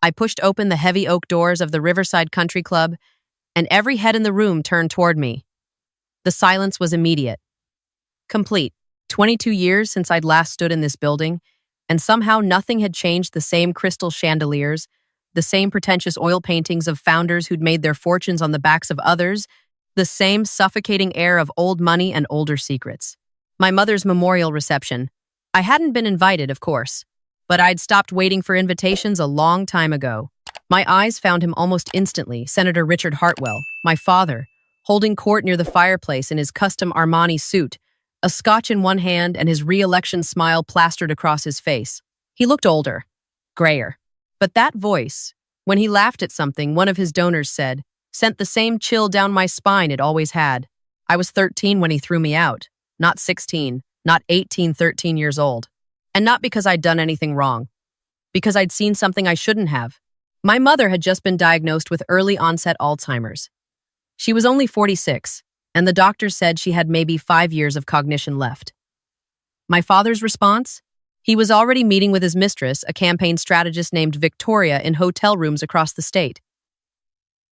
I pushed open the heavy oak doors of the Riverside Country Club, and every head in the room turned toward me. The silence was immediate. Complete. 22 years since I'd last stood in this building, and somehow nothing had changed. The same crystal chandeliers, the same pretentious oil paintings of founders who'd made their fortunes on the backs of others, the same suffocating air of old money and older secrets. My mother's memorial reception. I hadn't been invited, of course, but I'd stopped waiting for invitations a long time ago. My eyes found him almost instantly, Senator Richard Hartwell, my father, holding court near the fireplace in his custom Armani suit, a scotch in one hand and his re-election smile plastered across his face. He looked older, grayer. But that voice, when he laughed at something one of his donors said, sent the same chill down my spine it always had. I was 13 when he threw me out, not 16, not 18, 13 years old. And not because I'd done anything wrong, because I'd seen something I shouldn't have. My mother had just been diagnosed with early onset Alzheimer's. She was only 46, and the doctor said she had maybe 5 years of cognition left. My father's response? He was already meeting with his mistress, a campaign strategist named Victoria, in hotel rooms across the state.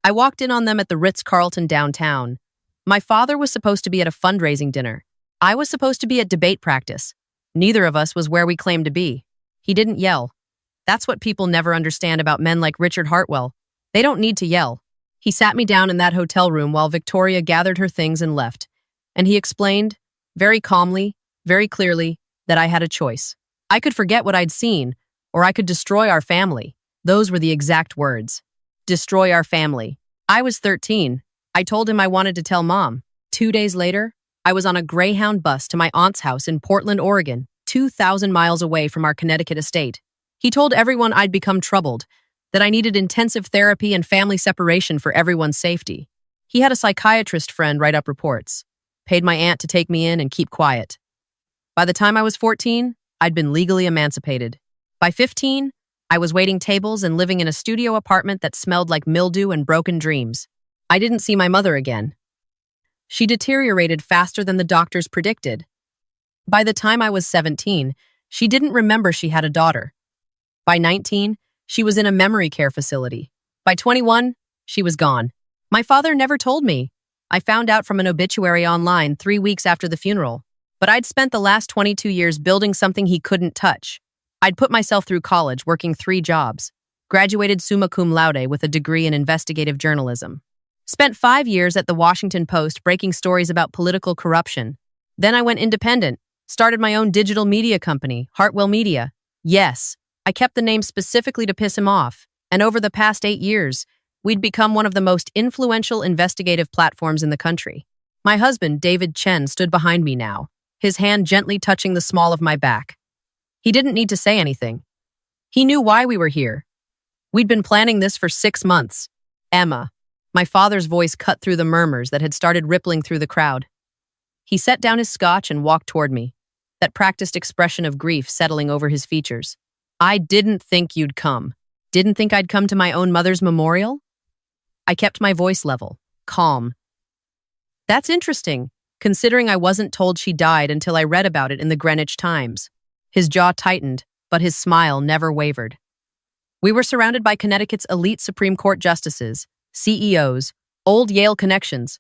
I walked in on them at the Ritz-Carlton downtown. My father was supposed to be at a fundraising dinner. I was supposed to be at debate practice. Neither of us was where we claimed to be. He didn't yell. That's what people never understand about men like Richard Hartwell. They don't need to yell. He sat me down in that hotel room while Victoria gathered her things and left. And he explained, very calmly, very clearly, that I had a choice. I could forget what I'd seen, or I could destroy our family. Those were the exact words. Destroy our family. I was 13. I told him I wanted to tell Mom. 2 days later, I was on a Greyhound bus to my aunt's house in Portland, Oregon, 2,000 miles away from our Connecticut estate. He told everyone I'd become troubled, that I needed intensive therapy and family separation for everyone's safety. He had a psychiatrist friend write up reports, paid my aunt to take me in and keep quiet. By the time I was 14, I'd been legally emancipated. By 15, I was waiting tables and living in a studio apartment that smelled like mildew and broken dreams. I didn't see my mother again. She deteriorated faster than the doctors predicted. By the time I was 17, she didn't remember she had a daughter. By 19, she was in a memory care facility. By 21, she was gone. My father never told me. I found out from an obituary online 3 weeks after the funeral. But I'd spent the last 22 years building something he couldn't touch. I'd put myself through college, working 3 jobs. Graduated summa cum laude with a degree in investigative journalism. Spent 5 years at the Washington Post breaking stories about political corruption. Then I went independent, started my own digital media company, Hartwell Media. Yes, I kept the name specifically to piss him off, and over the past 8 years, we'd become one of the most influential investigative platforms in the country. My husband, David Chen, stood behind me now, his hand gently touching the small of my back. He didn't need to say anything. He knew why we were here. We'd been planning this for 6 months. Emma. My father's voice cut through the murmurs that had started rippling through the crowd. He set down his scotch and walked toward me, that practiced expression of grief settling over his features. I didn't think you'd come. Didn't think I'd come to my own mother's memorial? I kept my voice level, calm. That's interesting, considering I wasn't told she died until I read about it in the Greenwich Times. His jaw tightened, but his smile never wavered. We were surrounded by Connecticut's elite Supreme Court justices, CEOs, old Yale connections.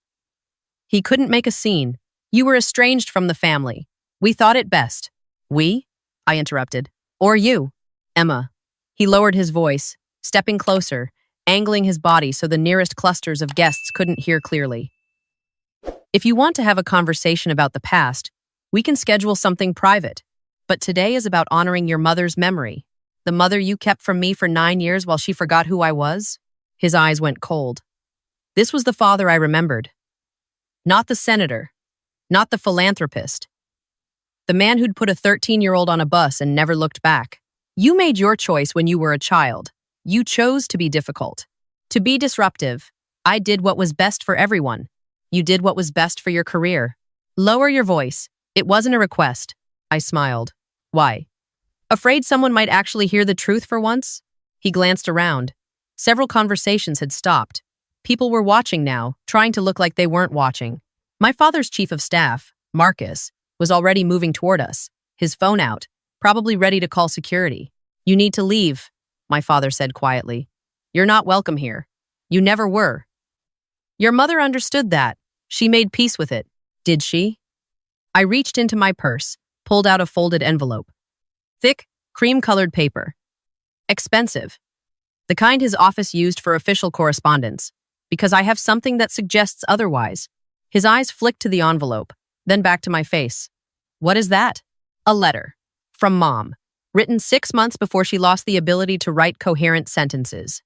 He couldn't make a scene. You were estranged from the family. We thought it best. We? I interrupted. Or you, Emma. He lowered his voice, stepping closer, angling his body so the nearest clusters of guests couldn't hear clearly. If you want to have a conversation about the past, we can schedule something private. But today is about honoring your mother's memory. The mother you kept from me for 9 years while she forgot who I was? His eyes went cold. This was the father I remembered. Not the senator. Not the philanthropist. The man who'd put a 13-year-old on a bus and never looked back. You made your choice when you were a child. You chose to be difficult. To be disruptive. I did what was best for everyone. You did what was best for your career. Lower your voice. It wasn't a request. I smiled. Why? Afraid someone might actually hear the truth for once? He glanced around. Several conversations had stopped. People were watching now, trying to look like they weren't watching. My father's chief of staff, Marcus, was already moving toward us, his phone out, probably ready to call security. You need to leave. my father said quietly. You're not welcome here. You never were. Your mother understood that. She made peace with it. Did she? I reached into my purse, pulled out a folded envelope. Thick, cream-colored paper. Expensive. The kind his office used for official correspondence, because I have something that suggests otherwise. His eyes flicked to the envelope, then back to my face. What is that? A letter. From Mom. Written 6 months before she lost the ability to write coherent sentences.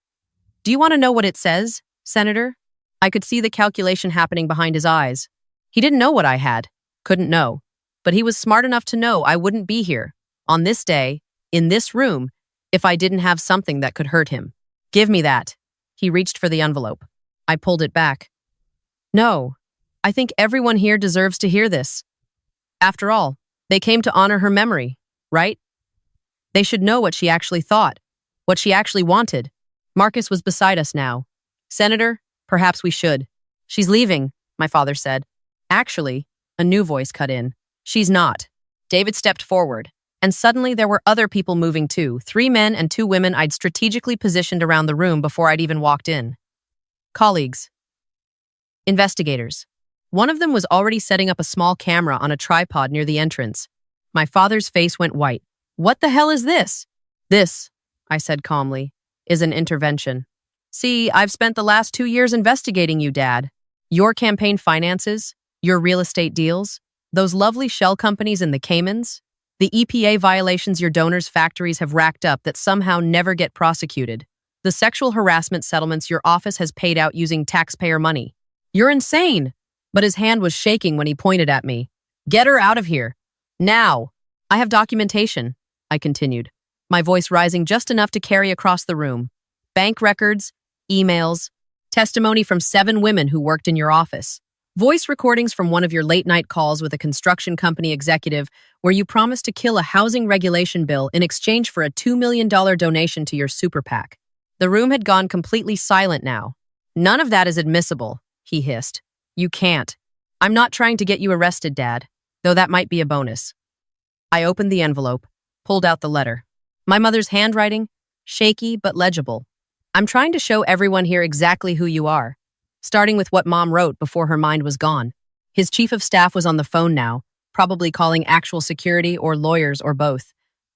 Do you want to know what it says, Senator? I could see the calculation happening behind his eyes. He didn't know what I had. Couldn't know. But he was smart enough to know I wouldn't be here, on this day, in this room, if I didn't have something that could hurt him. Give me that. He reached for the envelope. I pulled it back. No, I think everyone here deserves to hear this. After all, they came to honor her memory, right? They should know what she actually thought, what she actually wanted. Marcus was beside us now. Senator, perhaps we should. She's leaving, my father said. Actually, a new voice cut in. She's not. David stepped forward, and suddenly there were other people moving too, 3 men and 2 women I'd strategically positioned around the room before I'd even walked in. Colleagues. Investigators. One of them was already setting up a small camera on a tripod near the entrance. My father's face went white. What the hell is this? This, I said calmly, is an intervention. See, I've spent the last 2 years investigating you, Dad. Your campaign finances, your real estate deals, those lovely shell companies in the Caymans, the EPA violations your donors' factories have racked up that somehow never get prosecuted, the sexual harassment settlements your office has paid out using taxpayer money. You're insane! But his hand was shaking when he pointed at me. Get her out of here. Now! I have documentation, I continued, my voice rising just enough to carry across the room. Bank records, emails, testimony from 7 women who worked in your office, voice recordings from one of your late-night calls with a construction company executive where you promised to kill a housing regulation bill in exchange for a $2 million donation to your super PAC. The room had gone completely silent now. None of that is admissible, he hissed. You can't. I'm not trying to get you arrested, Dad, though that might be a bonus. I opened the envelope, pulled out the letter. My mother's handwriting, shaky but legible. I'm trying to show everyone here exactly who you are, starting with what Mom wrote before her mind was gone. His chief of staff was on the phone now, probably calling actual security or lawyers or both.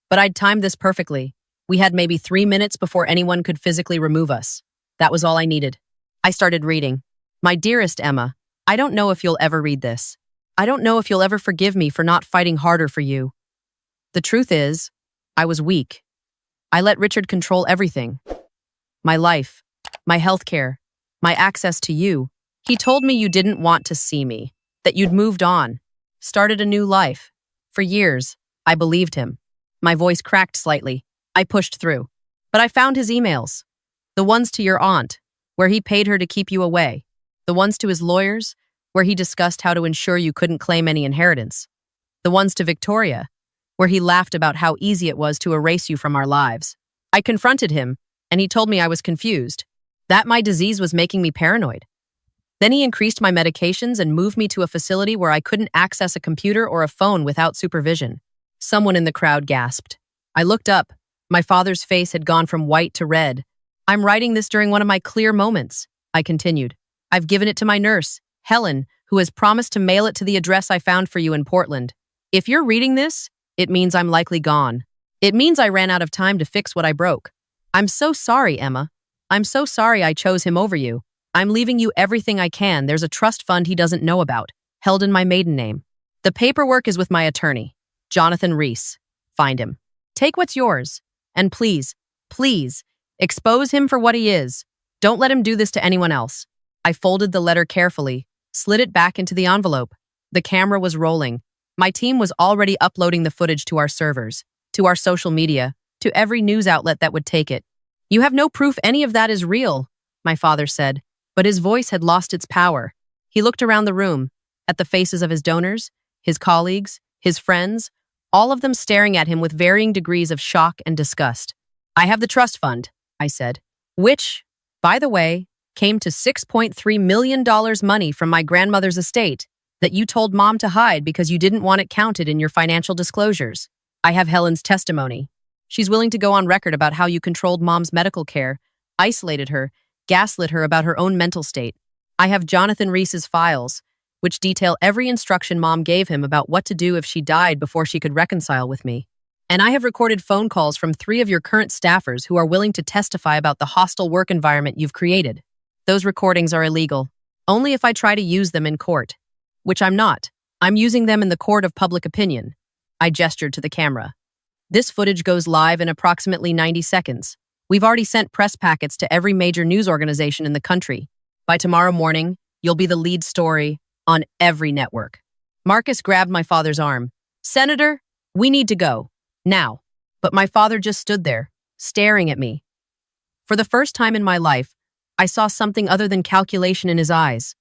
But I'd timed this perfectly. We had maybe 3 minutes before anyone could physically remove us. That was all I needed. I started reading. My dearest Emma, I don't know if you'll ever read this. I don't know if you'll ever forgive me for not fighting harder for you. The truth is, I was weak. I let Richard control everything. My life, my healthcare, my access to you. He told me you didn't want to see me, that you'd moved on, started a new life. For years, I believed him. My voice cracked slightly. I pushed through. But I found his emails. The ones to your aunt, where he paid her to keep you away. The ones to his lawyers, where he discussed how to ensure you couldn't claim any inheritance. The ones to Victoria, where he laughed about how easy it was to erase you from our lives. I confronted him, and he told me I was confused, that my disease was making me paranoid. Then he increased my medications and moved me to a facility where I couldn't access a computer or a phone without supervision. Someone in the crowd gasped. I looked up. My father's face had gone from white to red. I'm writing this during one of my clear moments, I continued. I've given it to my nurse, Helen, who has promised to mail it to the address I found for you in Portland. If you're reading this, it means I'm likely gone. It means I ran out of time to fix what I broke. I'm so sorry, Emma. I'm so sorry I chose him over you. I'm leaving you everything I can. There's a trust fund he doesn't know about, held in my maiden name. The paperwork is with my attorney, Jonathan Reese. Find him. Take what's yours. And please, please, expose him for what he is. Don't let him do this to anyone else. I folded the letter carefully, slid it back into the envelope. The camera was rolling. My team was already uploading the footage to our servers, to our social media, to every news outlet that would take it. You have no proof any of that is real, my father said, but his voice had lost its power. He looked around the room, at the faces of his donors, his colleagues, his friends, all of them staring at him with varying degrees of shock and disgust. I have the trust fund, I said, which, by the way, came to $6.3 million money from my grandmother's estate that you told Mom to hide because you didn't want it counted in your financial disclosures. I have Helen's testimony. She's willing to go on record about how you controlled Mom's medical care, isolated her, gaslit her about her own mental state. I have Jonathan Reese's files, which detail every instruction Mom gave him about what to do if she died before she could reconcile with me. And I have recorded phone calls from 3 of your current staffers who are willing to testify about the hostile work environment you've created. Those recordings are illegal, only if I try to use them in court. Which I'm not. I'm using them in the court of public opinion. I gestured to the camera. This footage goes live in approximately 90 seconds. We've already sent press packets to every major news organization in the country. By tomorrow morning, you'll be the lead story on every network. Marcus grabbed my father's arm. Senator, we need to go. Now. But my father just stood there, staring at me. For the first time in my life, I saw something other than calculation in his eyes.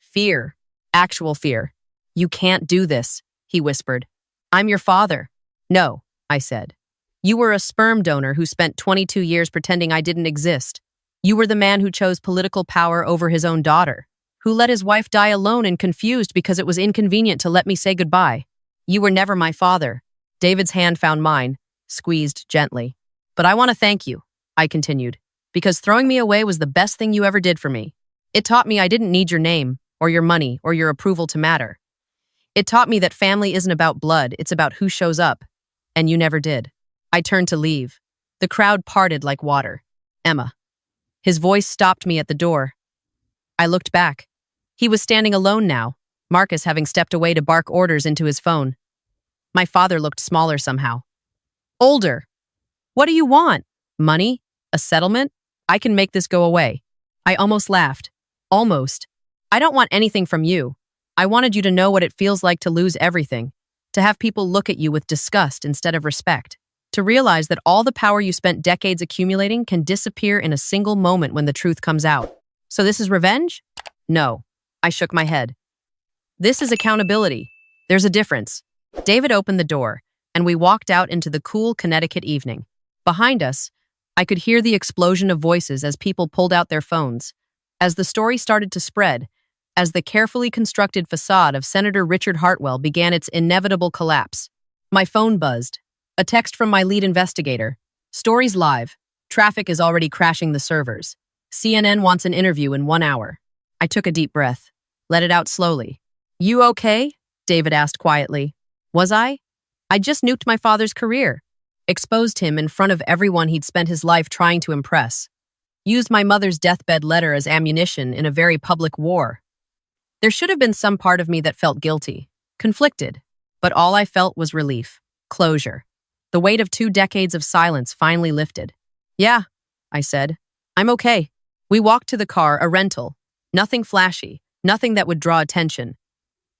Fear. Actual fear. You can't do this, he whispered. I'm your father. No, I said. You were a sperm donor who spent 22 years pretending I didn't exist. You were the man who chose political power over his own daughter, who let his wife die alone and confused because it was inconvenient to let me say goodbye. You were never my father. David's hand found mine, squeezed gently. But I want to thank you, I continued, because throwing me away was the best thing you ever did for me. It taught me I didn't need your name, or your money, or your approval to matter. It taught me that family isn't about blood, it's about who shows up. And you never did. I turned to leave. The crowd parted like water. Emma. His voice stopped me at the door. I looked back. He was standing alone now, Marcus having stepped away to bark orders into his phone. My father looked smaller somehow. Older. What do you want? Money? A settlement? I can make this go away. I almost laughed. Almost. I don't want anything from you. I wanted you to know what it feels like to lose everything, to have people look at you with disgust instead of respect, to realize that all the power you spent decades accumulating can disappear in a single moment when the truth comes out. So this is revenge? No. I shook my head. This is accountability. There's a difference. David opened the door, and we walked out into the cool Connecticut evening. Behind us, I could hear the explosion of voices as people pulled out their phones. As the story started to spread, as the carefully constructed facade of Senator Richard Hartwell began its inevitable collapse, my phone buzzed. A text from my lead investigator. Stories live. Traffic is already crashing the servers. CNN wants an interview in 1 hour. I took a deep breath. Let it out slowly. You okay? David asked quietly. Was I? I just nuked my father's career. Exposed him in front of everyone he'd spent his life trying to impress. Used my mother's deathbed letter as ammunition in a very public war. There should have been some part of me that felt guilty, conflicted, but all I felt was relief, closure. The weight of 2 decades of silence finally lifted. Yeah, I said. I'm okay. We walked to the car, a rental. Nothing flashy, nothing that would draw attention.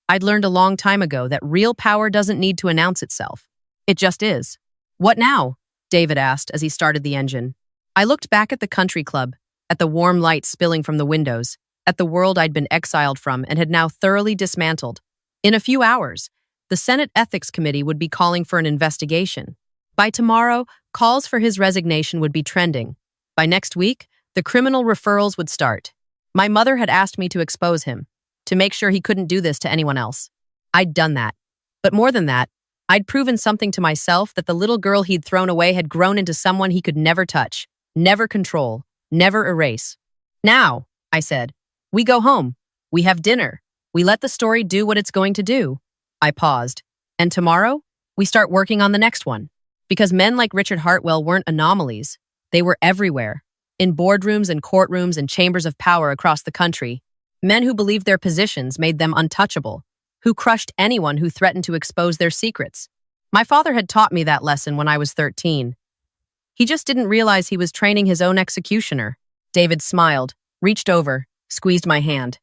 I'd learned a long time ago that real power doesn't need to announce itself. It just is. What now? David asked as he started the engine. I looked back at the country club, at the warm light spilling from the windows, at the world I'd been exiled from and had now thoroughly dismantled. In a few hours, the Senate Ethics Committee would be calling for an investigation. By tomorrow, calls for his resignation would be trending. By next week, the criminal referrals would start. My mother had asked me to expose him, to make sure he couldn't do this to anyone else. I'd done that. But more than that, I'd proven something to myself that the little girl he'd thrown away had grown into someone he could never touch, never control, never erase. Now, I said, we go home. We have dinner. We let the story do what it's going to do. I paused. And tomorrow, we start working on the next one. Because men like Richard Hartwell weren't anomalies. They were everywhere. In boardrooms and courtrooms and chambers of power across the country. Men who believed their positions made them untouchable, who crushed anyone who threatened to expose their secrets. My father had taught me that lesson when I was 13. He just didn't realize he was training his own executioner. David smiled, reached over, squeezed my hand.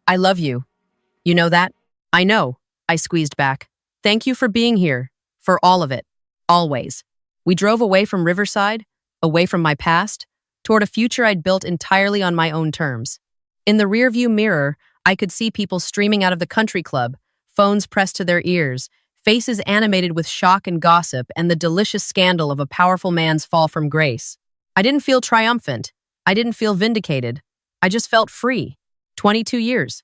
I love you. You know that? I know, I squeezed back. Thank you for being here, for all of it, always. We drove away from Riverside, away from my past, toward a future I'd built entirely on my own terms. In the rearview mirror, I could see people streaming out of the country club, phones pressed to their ears, faces animated with shock and gossip and the delicious scandal of a powerful man's fall from grace. I didn't feel triumphant. I didn't feel vindicated. I just felt free. 22 years.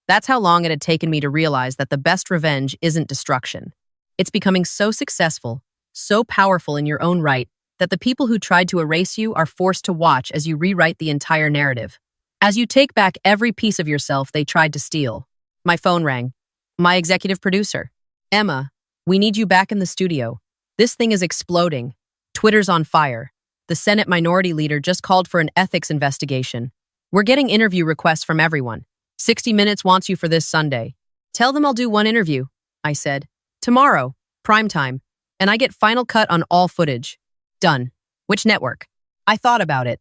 That's how long it had taken me to realize that the best revenge isn't destruction. It's becoming so successful, so powerful in your own right that the people who tried to erase you are forced to watch as you rewrite the entire narrative. As you take back every piece of yourself they tried to steal. My phone rang. My executive producer. Emma, we need you back in the studio. This thing is exploding. Twitter's on fire. The Senate Minority Leader just called for an ethics investigation. We're getting interview requests from everyone. 60 Minutes wants you for this Sunday. Tell them I'll do one interview, I said. Tomorrow, prime time, and I get final cut on all footage. Done. Which network? I thought about it.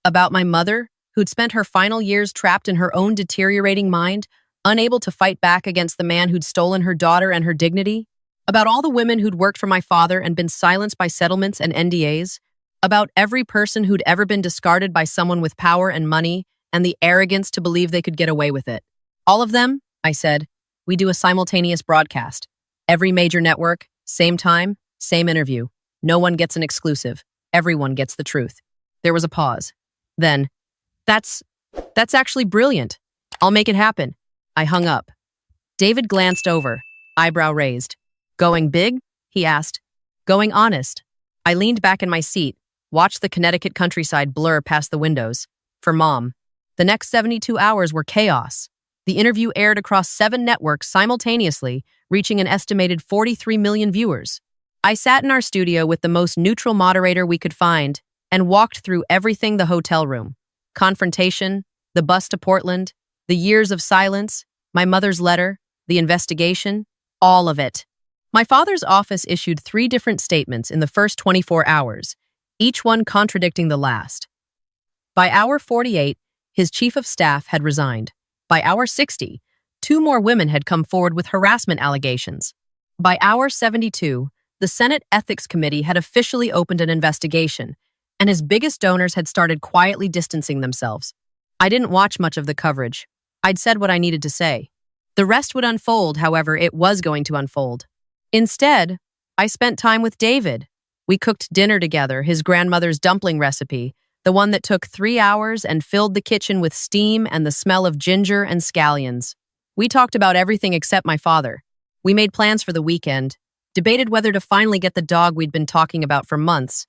About my mother, who'd spent her final years trapped in her own deteriorating mind, unable to fight back against the man who'd stolen her daughter and her dignity. About all the women who'd worked for my father and been silenced by settlements and NDAs. About every person who'd ever been discarded by someone with power and money and the arrogance to believe they could get away with it. All of them, I said, we do a simultaneous broadcast. Every major network, same time, same interview. No one gets an exclusive. Everyone gets the truth. There was a pause. Then, that's actually brilliant. I'll make it happen. I hung up. David glanced over, eyebrow raised. Going big? He asked. Going honest. I leaned back in my seat, watched the Connecticut countryside blur past the windows. For Mom, the next 72 hours were chaos. The interview aired across 7 networks simultaneously, reaching an estimated 43 million viewers. I sat in our studio with the most neutral moderator we could find and walked through everything: the hotel room, confrontation, the bus to Portland, the years of silence, my mother's letter, the investigation, all of it. My father's office issued 3 different statements in the first 24 hours, each one contradicting the last. By hour 48, his chief of staff had resigned. By hour 60, 2 more women had come forward with harassment allegations. By hour 72, the Senate Ethics Committee had officially opened an investigation, and his biggest donors had started quietly distancing themselves. I didn't watch much of the coverage. I'd said what I needed to say. The rest would unfold, however it was going to unfold. Instead, I spent time with David. We cooked dinner together, his grandmother's dumpling recipe, the one that took 3 hours and filled the kitchen with steam and the smell of ginger and scallions. We talked about everything except my father. We made plans for the weekend, debated whether to finally get the dog we'd been talking about for months,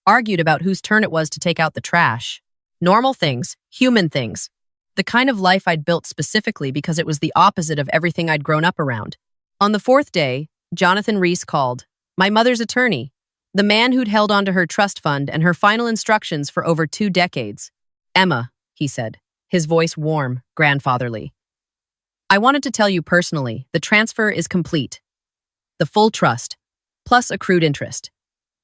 argued about whose turn it was to take out the trash. Normal things, human things. The kind of life I'd built specifically because it was the opposite of everything I'd grown up around. On the 4th day, Jonathan Reese called, my mother's attorney, the man who'd held onto her trust fund and her final instructions for over 2 decades. Emma, he said, his voice warm, grandfatherly. I wanted to tell you personally, the transfer is complete. The full trust, plus accrued interest.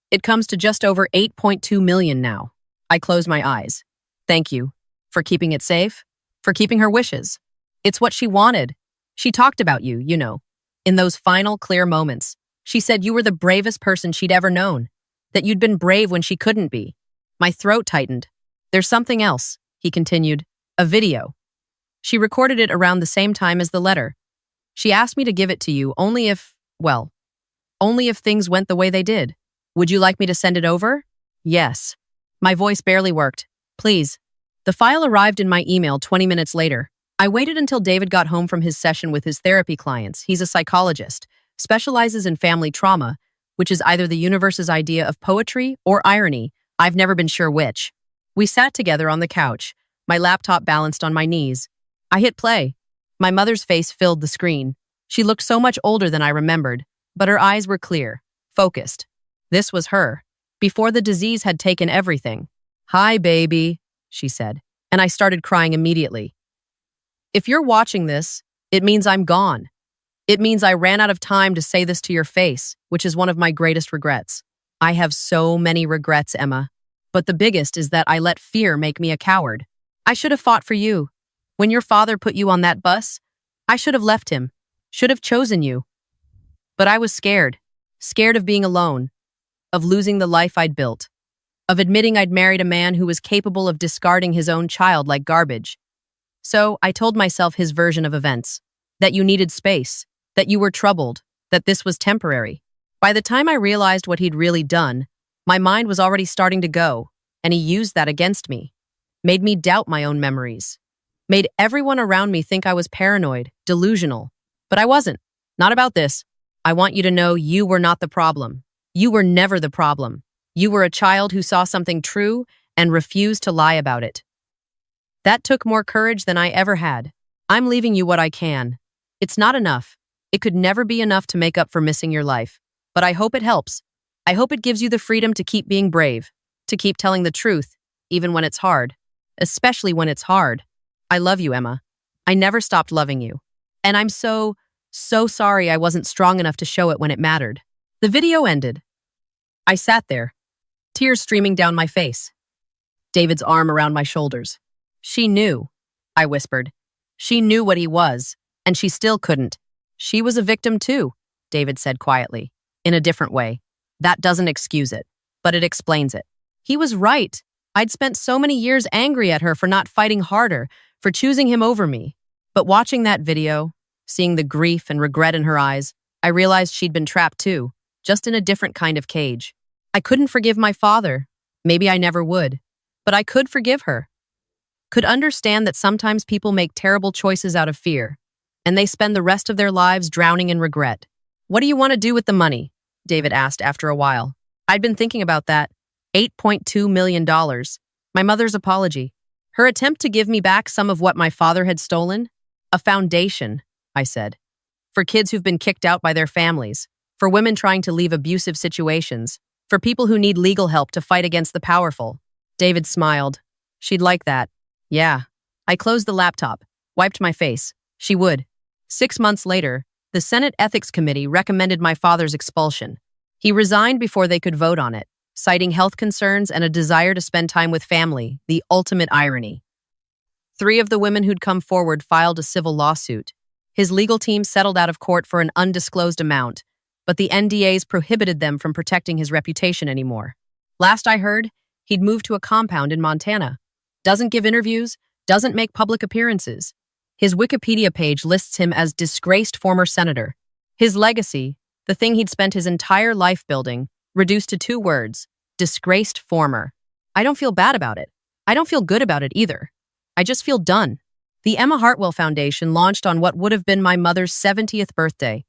It comes to just over 8.2 million now. I closed my eyes. Thank you. For keeping it safe. For keeping her wishes. It's what she wanted. She talked about you, you know. In those final, clear moments, she said you were the bravest person she'd ever known. That you'd been brave when she couldn't be. My throat tightened. There's something else, he continued. A video. She recorded it around the same time as the letter. She asked me to give it to you only if things went the way they did. Would you like me to send it over? Yes. My voice barely worked. Please. The file arrived in my email 20 minutes later. I waited until David got home from his session with his therapy clients. He's a psychologist, specializes in family trauma, which is either the universe's idea of poetry or irony. I've never been sure which. We sat together on the couch, my laptop balanced on my knees. I hit play. My mother's face filled the screen. She looked so much older than I remembered, but her eyes were clear, focused. This was her, before the disease had taken everything. Hi, baby, she said, and I started crying immediately. If you're watching this, it means I'm gone. It means I ran out of time to say this to your face, which is one of my greatest regrets. I have so many regrets, Emma, but the biggest is that I let fear make me a coward. I should have fought for you. When your father put you on that bus, I should have left him, should have chosen you. But I was scared of being alone, of losing the life I'd built, of admitting I'd married a man who was capable of discarding his own child like garbage. So I told myself his version of events, that you needed space, that you were troubled, that this was temporary. By the time I realized what he'd really done, my mind was already starting to go, and he used that against me, made me doubt my own memories, made everyone around me think I was paranoid, delusional. But I wasn't. Not about this. I want you to know you were not the problem. You were never the problem. You were a child who saw something true and refused to lie about it. That took more courage than I ever had. I'm leaving you what I can. It's not enough. It could never be enough to make up for missing your life. But I hope it helps. I hope it gives you the freedom to keep being brave, to keep telling the truth, even when it's hard. Especially when it's hard. I love you, Emma. I never stopped loving you. And I'm so sorry I wasn't strong enough to show it when it mattered. The video ended. I sat there, tears streaming down my face. David's arm around my shoulders. She knew, I whispered. She knew what he was, and she still couldn't. She was a victim too, David said quietly, in a different way. That doesn't excuse it, but it explains it. He was right. I'd spent so many years angry at her for not fighting harder, for choosing him over me. But watching that video, seeing the grief and regret in her eyes, I realized she'd been trapped too, just in a different kind of cage. I couldn't forgive my father. Maybe I never would. But I could forgive her. Could understand that sometimes people make terrible choices out of fear, and they spend the rest of their lives drowning in regret. What do you want to do with the money? David asked after a while. I'd been thinking about that. $8.2 million. My mother's apology. Her attempt to give me back some of what my father had stolen? A foundation, I said. For kids who've been kicked out by their families. For women trying to leave abusive situations. For people who need legal help to fight against the powerful. David smiled. She'd like that. Yeah. I closed the laptop, wiped my face. She would. 6 months later, the Senate Ethics Committee recommended my father's expulsion. He resigned before they could vote on it, citing health concerns and a desire to spend time with family, the ultimate irony. 3 of the women who'd come forward filed a civil lawsuit. His legal team settled out of court for an undisclosed amount, but the NDAs prohibited them from protecting his reputation anymore. Last I heard, he'd moved to a compound in Montana. Doesn't give interviews, doesn't make public appearances. His Wikipedia page lists him as disgraced former senator. His legacy, the thing he'd spent his entire life building, reduced to 2 words, disgraced former. I don't feel bad about it. I don't feel good about it either. I just feel done. The Emma Hartwell Foundation launched on what would have been my mother's 70th birthday.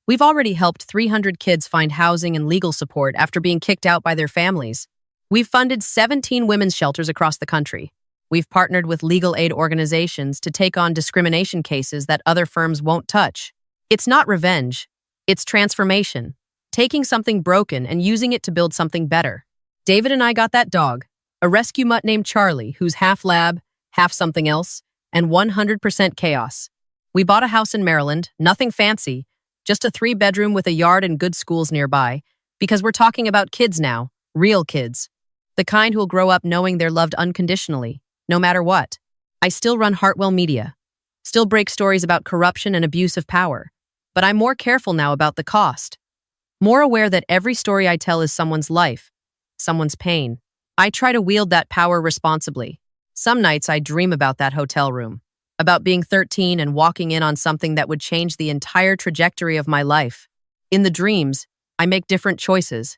We've already helped 300 kids find housing and legal support after being kicked out by their families. We've funded 17 women's shelters across the country. We've partnered with legal aid organizations to take on discrimination cases that other firms won't touch. It's not revenge. It's transformation. Taking something broken and using it to build something better. David and I got that dog, a rescue mutt named Charlie, who's half lab, half something else, and 100% chaos. We bought a house in Maryland, nothing fancy, just a 3-bedroom with a yard and good schools nearby, because we're talking about kids now, real kids. The kind who'll grow up knowing they're loved unconditionally, no matter what. I still run Hartwell Media, still break stories about corruption and abuse of power, but I'm more careful now about the cost. More aware that every story I tell is someone's life, someone's pain. I try to wield that power responsibly. Some nights I dream about that hotel room, about being 13 and walking in on something that would change the entire trajectory of my life. In the dreams, I make different choices.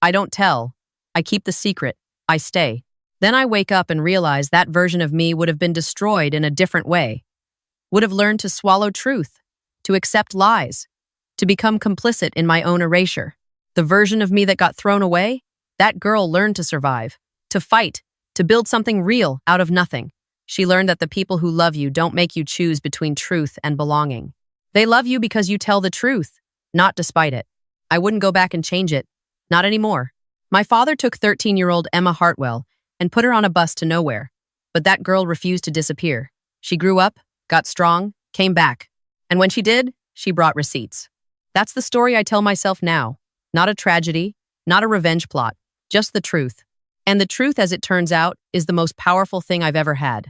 I don't tell. I keep the secret. I stay. Then I wake up and realize that version of me would have been destroyed in a different way. Would have learned to swallow truth, to accept lies, to become complicit in my own erasure. The version of me that got thrown away, that girl learned to survive, to fight, to build something real out of nothing. She learned that the people who love you don't make you choose between truth and belonging. They love you because you tell the truth, not despite it. I wouldn't go back and change it. Not anymore. My father took 13-year-old Emma Hartwell and put her on a bus to nowhere. But that girl refused to disappear. She grew up, got strong, came back. And when she did, she brought receipts. That's the story I tell myself now. Not a tragedy, not a revenge plot, just the truth. And the truth, as it turns out, is the most powerful thing I've ever had.